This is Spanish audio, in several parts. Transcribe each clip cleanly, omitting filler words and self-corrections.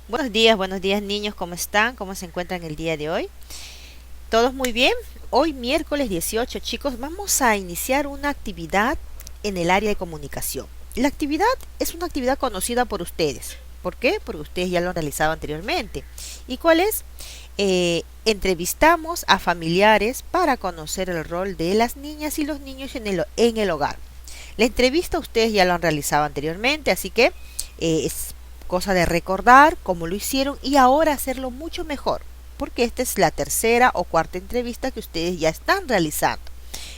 Buenos días niños, ¿cómo están? ¿Cómo se encuentran el día de hoy? ¿Todos muy bien? Hoy miércoles 18, chicos, vamos a iniciar una actividad en el área de comunicación. La actividad es una actividad conocida por ustedes. ¿Por qué? Porque ustedes ya lo han realizado anteriormente. ¿Y cuál es? Entrevistamos a familiares para conocer el rol de las niñas y los niños en el hogar. La entrevista ustedes ya lo han realizado anteriormente, así que es cosa de recordar cómo lo hicieron y ahora hacerlo mucho mejor, porque esta es la tercera o cuarta entrevista que ustedes ya están realizando.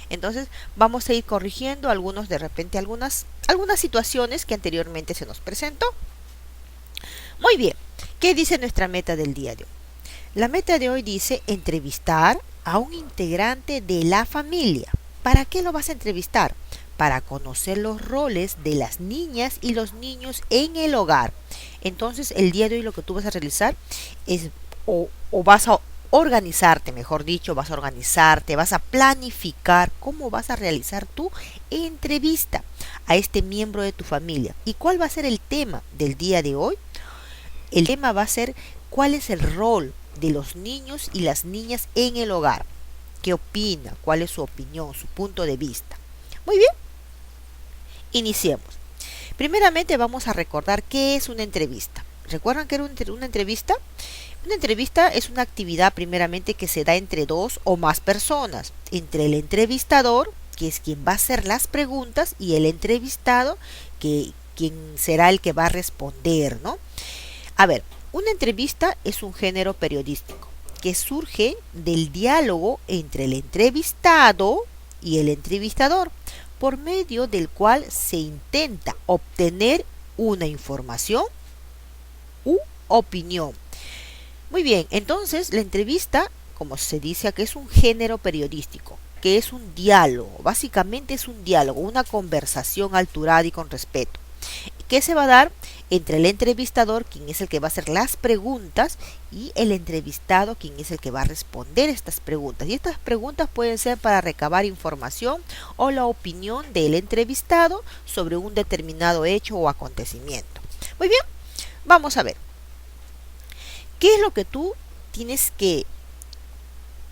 Entonces vamos a ir corrigiendo algunas situaciones que anteriormente se nos presentó. Muy bien, ¿qué dice nuestra meta del día de hoy? La meta de hoy dice entrevistar a un integrante de la familia. ¿Para qué lo vas a entrevistar? Para conocer los roles de las niñas y los niños en el hogar. Entonces, el día de hoy lo que tú vas a realizar es, o vas a organizarte, mejor dicho, vas a planificar cómo vas a realizar tu entrevista a este miembro de tu familia. ¿Y cuál va a ser el tema del día de hoy? El tema va a ser cuál es el rol de los niños y las niñas en el hogar. ¿Qué opina? ¿Cuál es su opinión, su punto de vista? Muy bien, iniciemos. Primeramente vamos a recordar qué es una entrevista. ¿Recuerdan qué era una entrevista? Una entrevista es una actividad primeramente que se da entre dos o más personas, entre el entrevistador, que es quien va a hacer las preguntas, y el entrevistado, quien será el que va a responder, ¿no? A ver, una entrevista es un género periodístico que surge del diálogo entre el entrevistado y el entrevistador, por medio del cual se intenta obtener una información u opinión. Muy bien, entonces la entrevista, como se dice aquí, es un género periodístico, que es un diálogo, básicamente es un diálogo, una conversación alturada y con respeto que se va a dar entre el entrevistador, quien es el que va a hacer las preguntas, y el entrevistado, quien es el que va a responder estas preguntas. Y estas preguntas pueden ser para recabar información o la opinión del entrevistado sobre un determinado hecho o acontecimiento. Muy bien, vamos a ver. ¿Qué es lo que tú tienes que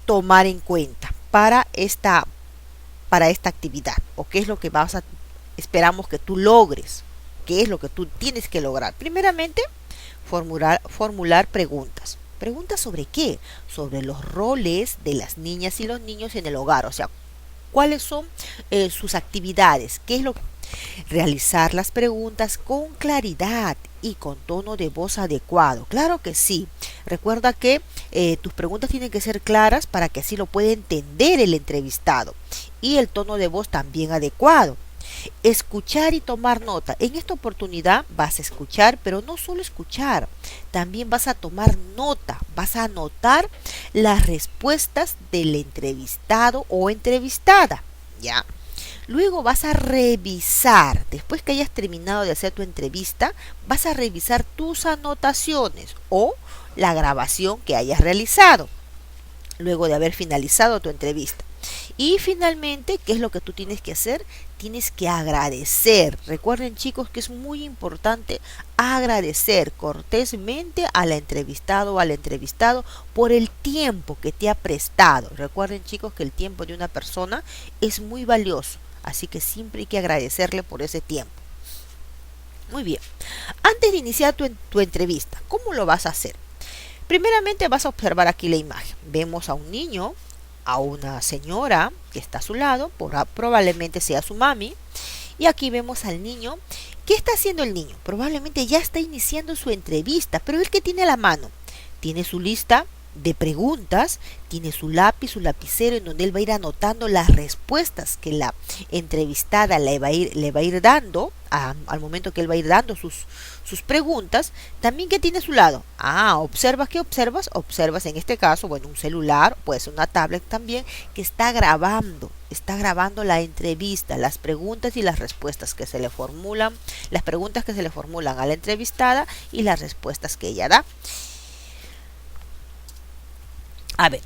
tomar en cuenta para esta actividad? ¿O qué es lo que esperamos que tú logres? ¿Qué es lo que tú tienes que lograr? Primeramente, formular preguntas. ¿Preguntas sobre qué? Sobre los roles de las niñas y los niños en el hogar. O sea, cuáles son sus actividades, qué es lo que realizar las preguntas con claridad y con tono de voz adecuado. Claro que sí. Recuerda que tus preguntas tienen que ser claras para que así lo pueda entender el entrevistado. Y el tono de voz también adecuado. Escuchar y tomar nota. En esta oportunidad vas a escuchar, pero no solo escuchar, también vas a tomar nota, vas a anotar las respuestas del entrevistado o entrevistada. ¿Ya? Luego vas a revisar, después que hayas terminado de hacer tu entrevista, vas a revisar tus anotaciones o la grabación que hayas realizado luego de haber finalizado tu entrevista. Y finalmente, ¿qué es lo que tú tienes que hacer? Tienes que agradecer. Recuerden, chicos, que es muy importante agradecer cortésmente al entrevistado o al entrevistado por el tiempo que te ha prestado. Recuerden, chicos, que el tiempo de una persona es muy valioso, así que siempre hay que agradecerle por ese tiempo. Muy bien. Antes de iniciar tu entrevista, ¿cómo lo vas a hacer? Primeramente vas a observar aquí la imagen. Vemos a un niño, a una señora que está a su lado, probablemente sea su mami, y aquí vemos al niño. ¿Qué está haciendo el niño? Probablemente ya está iniciando su entrevista, pero él, ¿qué tiene a la mano? Tiene su lista de preguntas, tiene su lápiz, su lapicero, en donde él va a ir anotando las respuestas que la entrevistada le va a ir dando al momento que él va a ir dando sus preguntas. También, ¿qué tiene a su lado? Observas. ¿Qué observas? Observas en este caso, bueno, un celular, puede ser una tablet también, que está grabando la entrevista, las preguntas y las respuestas que se le formulan, las preguntas que se le formulan a la entrevistada y las respuestas que ella da. A ver,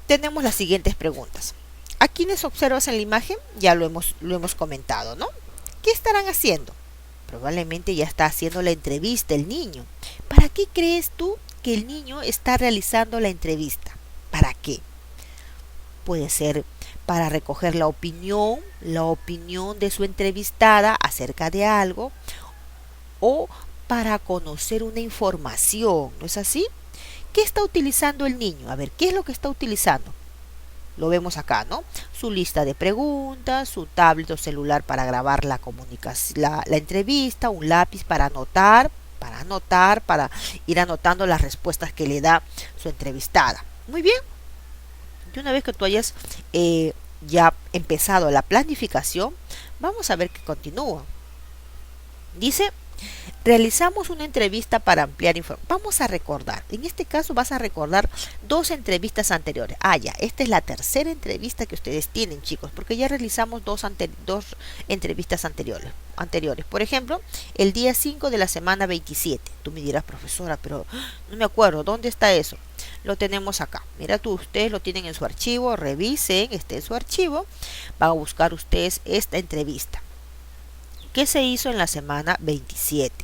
tenemos las siguientes preguntas. ¿A quiénes observas en la imagen? Ya lo hemos comentado, ¿no? ¿Qué estarán haciendo? Probablemente ya está haciendo la entrevista el niño. ¿Para qué crees tú que el niño está realizando la entrevista? ¿Para qué? Puede ser para recoger la opinión de su entrevistada acerca de algo, o para conocer una información, ¿no es así? ¿Qué está utilizando el niño? A ver, ¿qué es lo que está utilizando? Lo vemos acá, ¿no? Su lista de preguntas, su tablet o celular para grabar la comunicación, la entrevista, un lápiz para ir anotando las respuestas que le da su entrevistada. Muy bien. Y una vez que tú hayas ya empezado la planificación, vamos a ver qué continúa. Dice: realizamos una entrevista para ampliar información. Vamos a recordar. En este caso vas a recordar dos entrevistas anteriores. Ya, esta es la tercera entrevista que ustedes tienen, chicos, porque ya realizamos dos entrevistas anteriores. Por ejemplo, el día 5 de la semana 27. Tú me dirás, profesora, pero no me acuerdo. ¿Dónde está eso? Lo tenemos acá. Mira tú, ustedes lo tienen en su archivo. Revisen, en su archivo. Van a buscar ustedes esta entrevista que se hizo en la semana 27.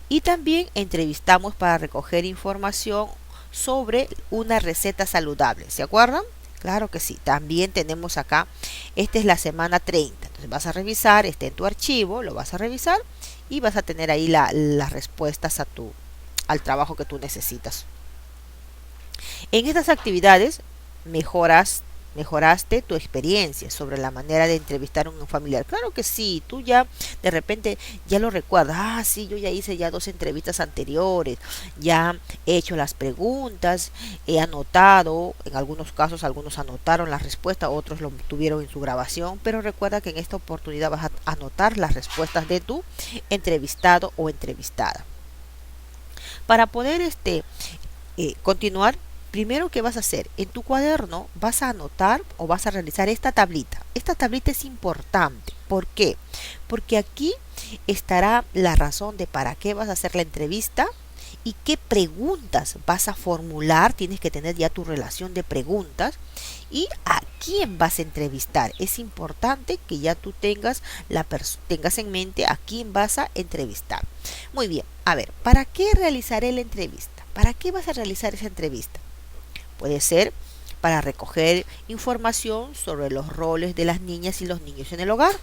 Y también entrevistamos para recoger información sobre una receta saludable. ¿Se acuerdan? Claro que sí. También tenemos acá, esta es la semana 30. Entonces vas a revisar, está en tu archivo, lo vas a revisar y vas a tener ahí las respuestas al trabajo que tú necesitas. En estas actividades mejoraste tu experiencia sobre la manera de entrevistar a un familiar. Claro que sí, tú ya de repente ya lo recuerdas. Sí, yo ya hice ya dos entrevistas anteriores, ya he hecho las preguntas, he anotado, en algunos casos algunos anotaron la respuesta, otros lo tuvieron en su grabación, pero recuerda que en esta oportunidad vas a anotar las respuestas de tu entrevistado o entrevistada. Para poder continuar, primero, ¿qué vas a hacer? En tu cuaderno vas a anotar o vas a realizar esta tablita. Esta tablita es importante. ¿Por qué? Porque aquí estará la razón de para qué vas a hacer la entrevista y qué preguntas vas a formular. Tienes que tener ya tu relación de preguntas y a quién vas a entrevistar. Es importante que ya tú tengas en mente a quién vas a entrevistar. Muy bien, a ver, ¿para qué realizaré la entrevista? ¿Para qué vas a realizar esa entrevista? Puede ser para recoger información sobre los roles de las niñas y los niños en el hogar.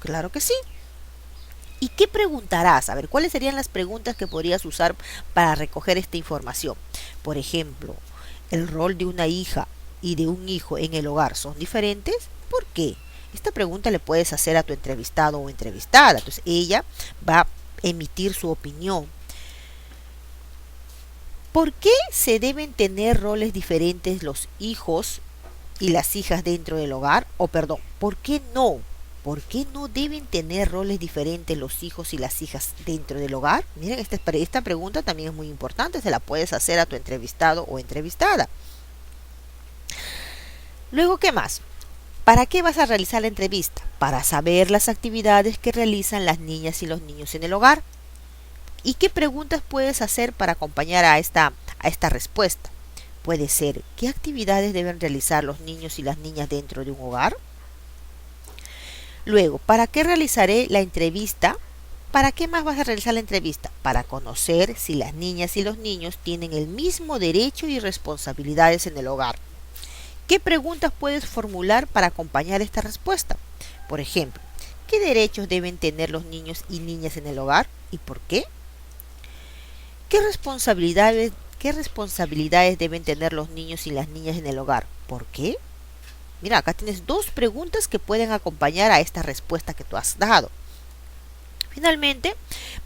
Claro que sí. ¿Y qué preguntarás? A ver, ¿cuáles serían las preguntas que podrías usar para recoger esta información? Por ejemplo, ¿el rol de una hija y de un hijo en el hogar son diferentes? ¿Por qué? Esta pregunta le puedes hacer a tu entrevistado o entrevistada. Entonces ella va a emitir su opinión. ¿Por qué se deben tener roles diferentes los hijos y las hijas dentro del hogar? ¿Por qué no? ¿Por qué no deben tener roles diferentes los hijos y las hijas dentro del hogar? Miren, esta pregunta también es muy importante, se la puedes hacer a tu entrevistado o entrevistada. Luego, ¿qué más? ¿Para qué vas a realizar la entrevista? Para saber las actividades que realizan las niñas y los niños en el hogar. ¿Y qué preguntas puedes hacer para acompañar a esta respuesta? Puede ser, ¿qué actividades deben realizar los niños y las niñas dentro de un hogar? Luego, ¿para qué realizaré la entrevista? ¿Para qué más vas a realizar la entrevista? Para conocer si las niñas y los niños tienen el mismo derecho y responsabilidades en el hogar. ¿Qué preguntas puedes formular para acompañar esta respuesta? Por ejemplo, ¿qué derechos deben tener los niños y niñas en el hogar y por qué? ¿Qué responsabilidades deben tener los niños y las niñas en el hogar? ¿Por qué? Mira, acá tienes dos preguntas que pueden acompañar a esta respuesta que tú has dado. Finalmente,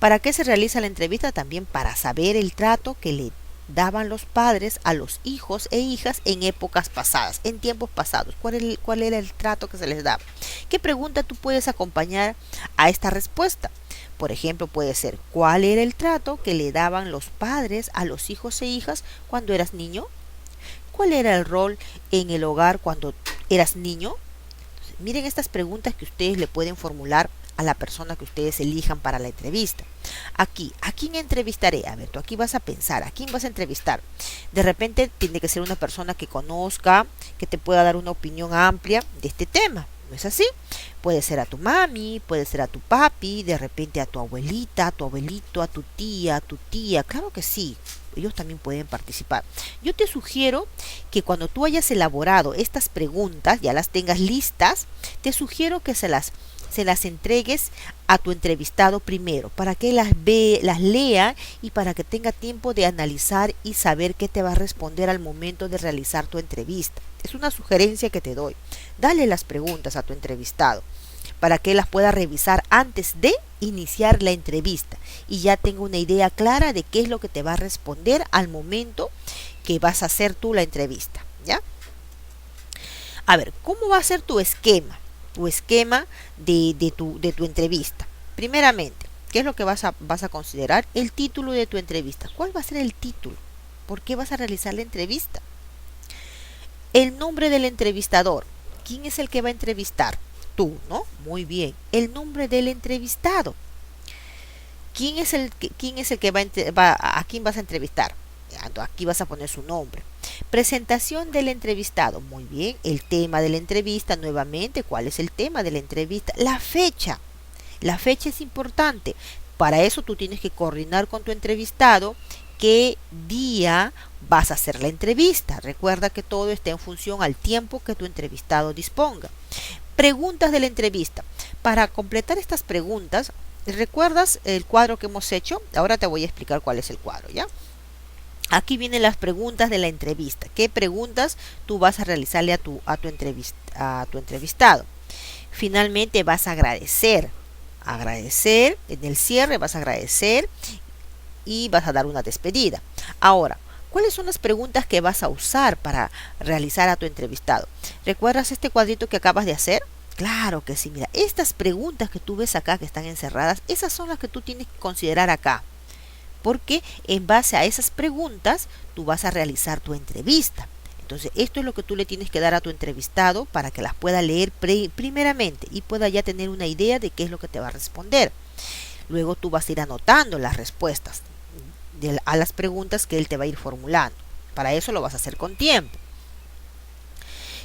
¿para qué se realiza la entrevista? También para saber el trato que le daban los padres a los hijos e hijas en épocas pasadas, en tiempos pasados. ¿Cuál era el trato que se les daba? ¿Qué pregunta tú puedes acompañar a esta respuesta? Por ejemplo, puede ser, ¿cuál era el trato que le daban los padres a los hijos e hijas cuando eras niño? ¿Cuál era el rol en el hogar cuando eras niño? Entonces, miren estas preguntas que ustedes le pueden formular a la persona que ustedes elijan para la entrevista. Aquí, ¿a quién entrevistaré? A ver, tú aquí vas a pensar, ¿a quién vas a entrevistar? De repente tiene que ser una persona que conozca, que te pueda dar una opinión amplia de este tema. ¿No es así? Puede ser a tu mami, puede ser a tu papi, de repente a tu abuelita, a tu abuelito, a tu tía, a tu tía. Claro que sí, ellos también pueden participar. Yo te sugiero que cuando tú hayas elaborado estas preguntas, ya las tengas listas, te sugiero que se las entregues a tu entrevistado primero, para que las lea y para que tenga tiempo de analizar y saber qué te va a responder al momento de realizar tu entrevista. Es una sugerencia que te doy. Dale las preguntas a tu entrevistado para que las pueda revisar antes de iniciar la entrevista y ya tenga una idea clara de qué es lo que te va a responder al momento que vas a hacer tú la entrevista, ¿ya? A ver, ¿cómo va a ser tu esquema? Tu esquema de tu entrevista. Primeramente, ¿qué es lo que vas a considerar? El título de tu entrevista. ¿Cuál va a ser el título? ¿Por qué vas a realizar la entrevista? El nombre del entrevistador. ¿Quién es el que va a entrevistar? Tú, ¿no? Muy bien. El nombre del entrevistado. ¿Quién es el que a quién vas a entrevistar? Aquí vas a poner su nombre. Presentación del entrevistado. Muy bien. El tema de la entrevista, nuevamente. ¿Cuál es el tema de la entrevista? La fecha. La fecha es importante. Para eso tú tienes que coordinar con tu entrevistado qué día vas a hacer la entrevista. Recuerda que todo está en función al tiempo que tu entrevistado disponga. Preguntas de la entrevista. Para completar estas preguntas, ¿recuerdas el cuadro que hemos hecho? Ahora te voy a explicar cuál es el cuadro, ¿ya? Aquí vienen las preguntas de la entrevista. ¿Qué preguntas tú vas a realizarle a tu entrevistado? Finalmente vas a agradecer. Agradecer, en el cierre vas a agradecer y vas a dar una despedida. Ahora, ¿cuáles son las preguntas que vas a usar para realizar a tu entrevistado? ¿Recuerdas este cuadrito que acabas de hacer? Claro que sí, mira, estas preguntas que tú ves acá que están encerradas, esas son las que tú tienes que considerar acá, porque en base a esas preguntas tú vas a realizar tu entrevista. Entonces, esto es lo que tú le tienes que dar a tu entrevistado para que las pueda leer primeramente y pueda ya tener una idea de qué es lo que te va a responder. Luego tú vas a ir anotando las respuestas a las preguntas que él te va a ir formulando. Para eso lo vas a hacer con tiempo.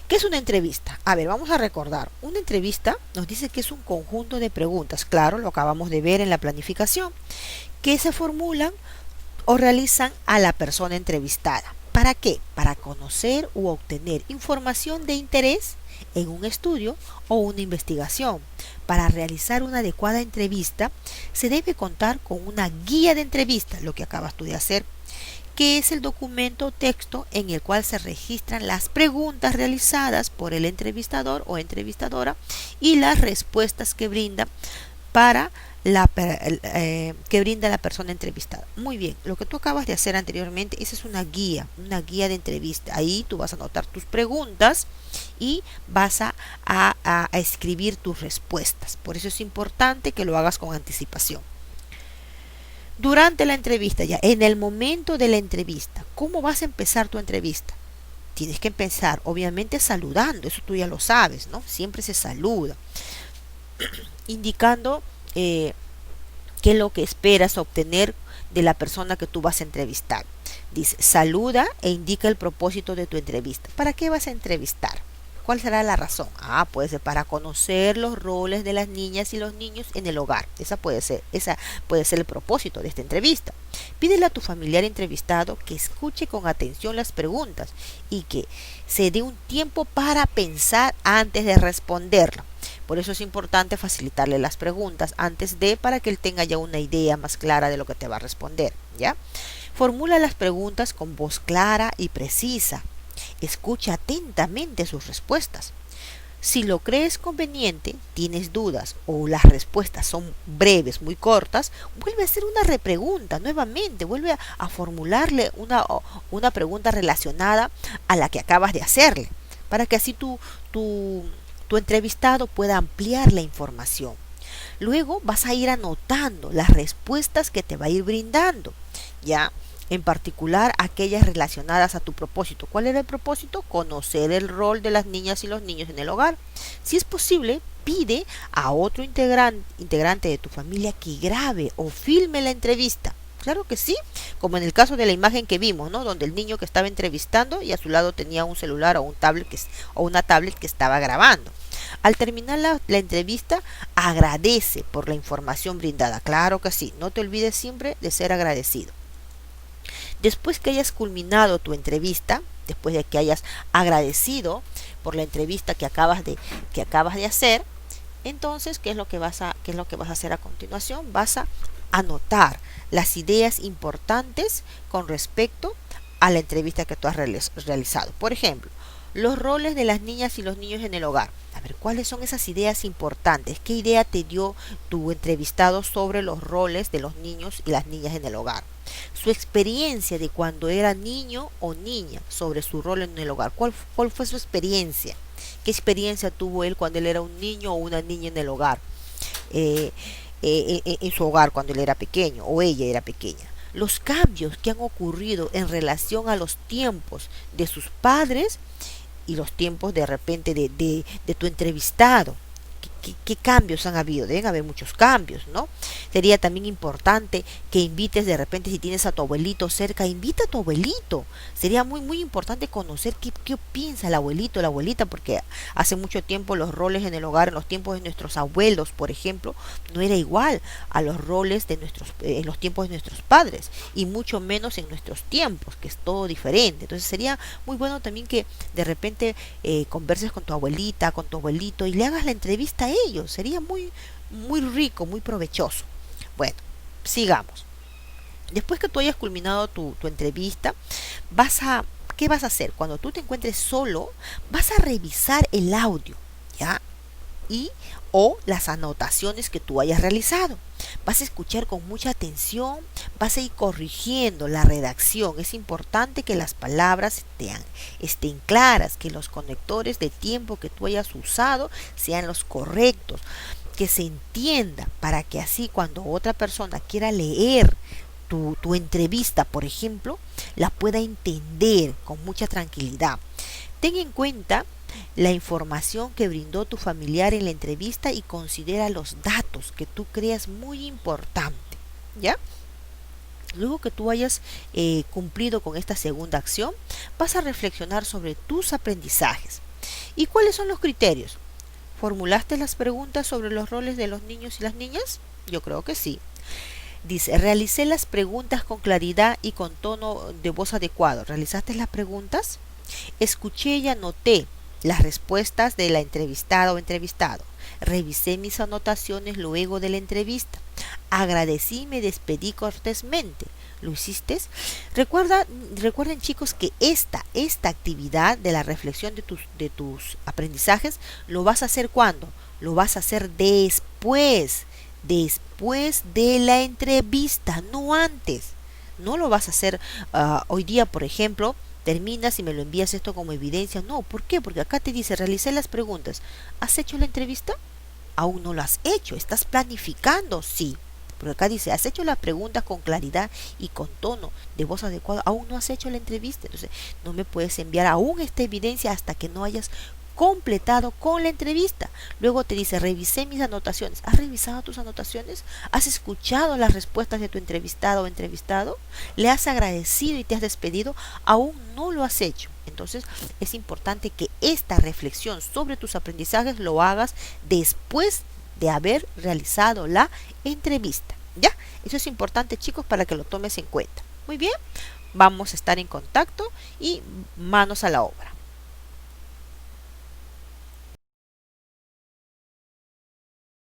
¿Qué es una entrevista? A ver, vamos a recordar. Una entrevista nos dice que es un conjunto de preguntas. Claro, lo acabamos de ver en la planificación, que se formulan o realizan a la persona entrevistada. ¿Para qué? Para conocer u obtener información de interés en un estudio o una investigación. Para realizar una adecuada entrevista se debe contar con una guía de entrevista, lo que acabas tú de hacer, que es el documento o texto en el cual se registran las preguntas realizadas por el entrevistador o entrevistadora y las respuestas que brinda que brinda la persona entrevistada. Muy bien, lo que tú acabas de hacer anteriormente, esa es una guía de entrevista. Ahí tú vas a anotar tus preguntas y vas a escribir tus respuestas. Por eso es importante que lo hagas con anticipación. Durante la entrevista, ya en el momento de la entrevista, ¿cómo vas a empezar tu entrevista? Tienes que empezar, obviamente, saludando, eso tú ya lo sabes, ¿no? Siempre se saluda, indicando qué es lo que esperas obtener de la persona que tú vas a entrevistar. Dice, saluda e indica el propósito de tu entrevista. ¿Para qué vas a entrevistar? ¿Cuál será la razón? Puede ser para conocer los roles de las niñas y los niños en el hogar. Esa puede ser el propósito de esta entrevista. Pídele a tu familiar entrevistado que escuche con atención las preguntas y que se dé un tiempo para pensar antes de responderlo. Por eso es importante facilitarle las preguntas para que él tenga ya una idea más clara de lo que te va a responder, ¿ya? Formula las preguntas con voz clara y precisa. Escucha atentamente sus respuestas. Si lo crees conveniente, tienes dudas o las respuestas son breves, muy cortas, vuelve a hacer una repregunta nuevamente, vuelve a formularle una pregunta relacionada a la que acabas de hacerle, para que así tu entrevistado pueda ampliar la información. Luego vas a ir anotando las respuestas que te va a ir brindando, ¿ya? En particular aquellas relacionadas a tu propósito. ¿Cuál era el propósito? Conocer el rol de las niñas y los niños en el hogar. Si es posible, pide a otro integrante de tu familia que grabe o filme la entrevista. Claro que sí, como en el caso de la imagen que vimos, ¿no? Donde el niño que estaba entrevistando y a su lado tenía un celular o una tablet que estaba grabando. Al terminar la entrevista, agradece por la información brindada. Claro que sí, no te olvides siempre de ser agradecido. Después que hayas culminado tu entrevista, después de que hayas agradecido por la entrevista que acabas de hacer, entonces, qué es lo que vas a hacer a continuación? Vas a anotar las ideas importantes con respecto a la entrevista que tú has realizado. Por ejemplo, los roles de las niñas y los niños en el hogar. A ver, ¿cuáles son esas ideas importantes? ¿Qué idea te dio tu entrevistado sobre los roles de los niños y las niñas en el hogar? Su experiencia de cuando era niño o niña sobre su rol en el hogar. ¿Cuál fue su experiencia? ¿Qué experiencia tuvo él cuando él era un niño o una niña en el hogar? Eh, en su hogar cuando él era pequeño o ella era pequeña. Los cambios que han ocurrido en relación a los tiempos de sus padres y los tiempos de repente de tu entrevistado. ¿Qué cambios han habido? Deben haber muchos cambios, ¿no? Sería también importante que invites de repente, si tienes a tu abuelito cerca, invita a tu abuelito. Sería muy importante conocer qué piensa el abuelito, la abuelita, porque hace mucho tiempo los roles en el hogar, en los tiempos de nuestros abuelos, por ejemplo, no era igual a los roles de en los tiempos de nuestros padres, y mucho menos en nuestros tiempos, que es todo diferente. Entonces sería muy bueno también que de repente converses con tu abuelita, con tu abuelito y le hagas la entrevista a ellos. Sería muy rico, muy provechoso. Bueno, sigamos. Después que tú hayas culminado tu entrevista, ¿qué vas a hacer? Cuando tú te encuentres solo, vas a revisar el audio, ¿ya? Y o las anotaciones que tú hayas realizado. Vas a escuchar con mucha atención, vas a ir corrigiendo la redacción. Es importante que las palabras estén claras, que los conectores de tiempo que tú hayas usado sean los correctos, que se entienda, para que así cuando otra persona quiera leer tu entrevista, por ejemplo, la pueda entender con mucha tranquilidad. Ten en cuenta la información que brindó tu familiar en la entrevista y considera los datos que tú creas muy importante, ¿ya? Luego que tú hayas cumplido con esta segunda acción, vas a reflexionar sobre tus aprendizajes. ¿Y cuáles son los criterios? ¿Formulaste las preguntas sobre los roles de los niños y las niñas? Yo creo que sí. Dice, realicé las preguntas con claridad y con tono de voz adecuado. ¿Realizaste las preguntas? Escuché y anoté las respuestas de la entrevistada o entrevistado. Revisé mis anotaciones luego de la entrevista. Agradecí y me despedí cortésmente. ¿Lo hiciste? Recuerden chicos que esta actividad de la reflexión de tus aprendizajes lo vas a hacer ¿cuándo? Lo vas a hacer después de la entrevista, no antes. No lo vas a hacer hoy día, por ejemplo, terminas y me lo envías esto como evidencia. No, ¿por qué? Porque acá te dice, realicé las preguntas. ¿Has hecho la entrevista? Aún no lo has hecho. ¿Estás planificando? Sí. Porque acá dice, has hecho las preguntas con claridad y con tono de voz adecuado. Aún no has hecho la entrevista. Entonces, no me puedes enviar aún esta evidencia hasta que no hayas completado con la entrevista. Luego te dice, revisé mis anotaciones. ¿Has revisado tus anotaciones? ¿Has escuchado las respuestas de tu entrevistado o entrevistado? ¿Le has agradecido y te has despedido? Aún no lo has hecho. Entonces es importante que esta reflexión sobre tus aprendizajes lo hagas después de haber realizado la entrevista. ¿Ya? Eso es importante, chicos, para que lo tomes en cuenta. Muy bien, vamos a estar en contacto y manos a la obra.